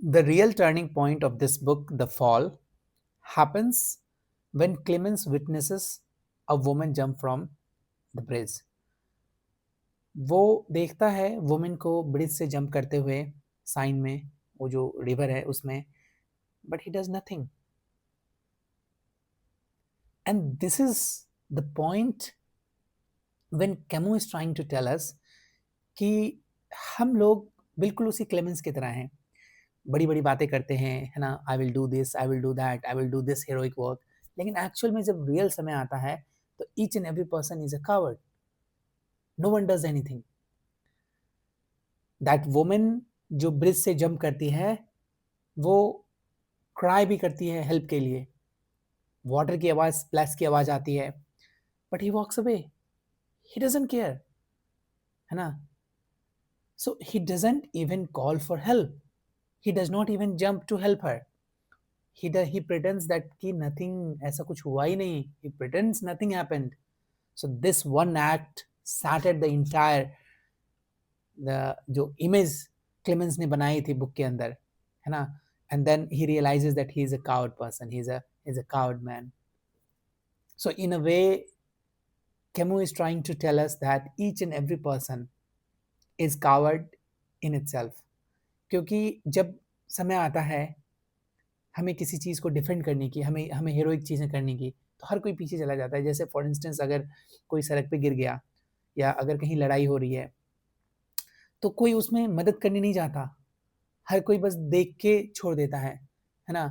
The real turning point of this book, The Fall, happens when Clemens witnesses a woman jump from the bridge. वो देखता है women को bridge से jump करते हुए, sign में, वो जो रिवर है उसमें, but he does nothing. And this is the point when Camus is trying to tell us कि हम लोग बिल्कुल उसी क्लेमेंस की तरह हैं, बड़ी बड़ी बातें करते हैं, है ना, I will do this, I will do that, I will do this heroic work, लेकिन एक्चुअल में जब रियल समय आता है तो each and every person is a coward. No one does anything. That women जो ब्रिज से जंप करती है, वो क्राई भी करती है हेल्प के लिए, वाटर की आवाज, स्प्लैश की आवाज आती है, but he walks away, he doesn't care, है ना. So he doesn't even call for help, he does not even jump to help her. He pretends that कि nothing, ऐसा कुछ हुआ ही नहीं, he pretends nothing happened. So this one act started the entire, the जो image Clemens ने बनाई थी book के अंदर, है ना. And then he realizes that he is a coward person, he's a coward man. So in a way, Camus is trying to tell us that each and every person is coward in itself. क्योंकि जब समय आता है हमें किसी चीज़ को defend करने की, हमें हमें हीरोइक चीज़ें करने की, तो हर कोई पीछे चला जाता है. जैसे फॉर इंस्टेंस अगर कोई सड़क पे गिर गया या अगर कहीं लड़ाई हो रही है, तो कोई उसमें मदद करने नहीं जाता, हर कोई बस देख के छोड़ देता है ना.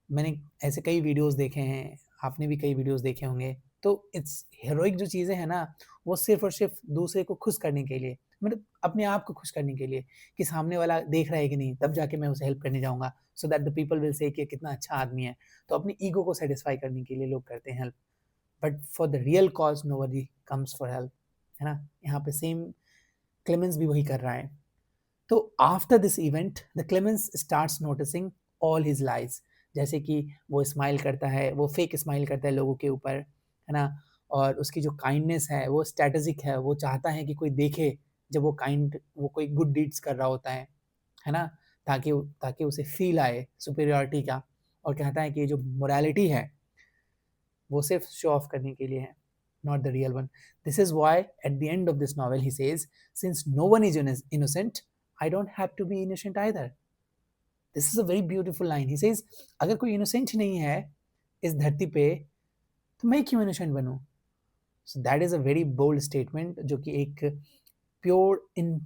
मैंने ऐसे कई वीडियोस देखे हैं, आपने भी कई वीडियोस देखे होंगे. तो इट्स हीरोइक जो चीज़ें हैं ना, वो सिर्फ और सिर्फ दूसरे को खुश करने के लिए, मतलब अपने आप को खुश करने के लिए, कि सामने वाला देख रहा है कि नहीं, तब जाके मैं उसे हेल्प करने जाऊंगा, so that the people will say कि कितना अच्छा आदमी है. तो अपनी ईगो को सेटिस्फाई करने के लिए लोग करते हैं help, but for the real cause nobody comes for help, है ना. यहाँ पे सेम क्लेमेंस भी वही कर रहा है. तो after this event the Clemens starts noticing all his lies. जैसे कि वो स्माइल करता है, वो फेक स्माइल करता है लोगों के ऊपर, है ना. और उसकी जो काइंडनेस है वो स्ट्रेटेजिक है, वो चाहता है कि कोई देखे जब वो कोई गुड डीड्स कर रहा होता है ना, ताकि ताकि उसे फील आए सुपीरियरिटी का. और कहता है कि ये जो मोरालिटी है वो सिर्फ शो ऑफ करने के लिए है, not the real one. This is why at the end of this novel he says, since no one is innocent, I don't have to be innocent either. This is a very beautiful line. He says, अगर कोई innocent नहीं है इस धरती पे, तो मैं क्यों innocent बनूं? So that is a very bold statement, जो कि एक प्योर इन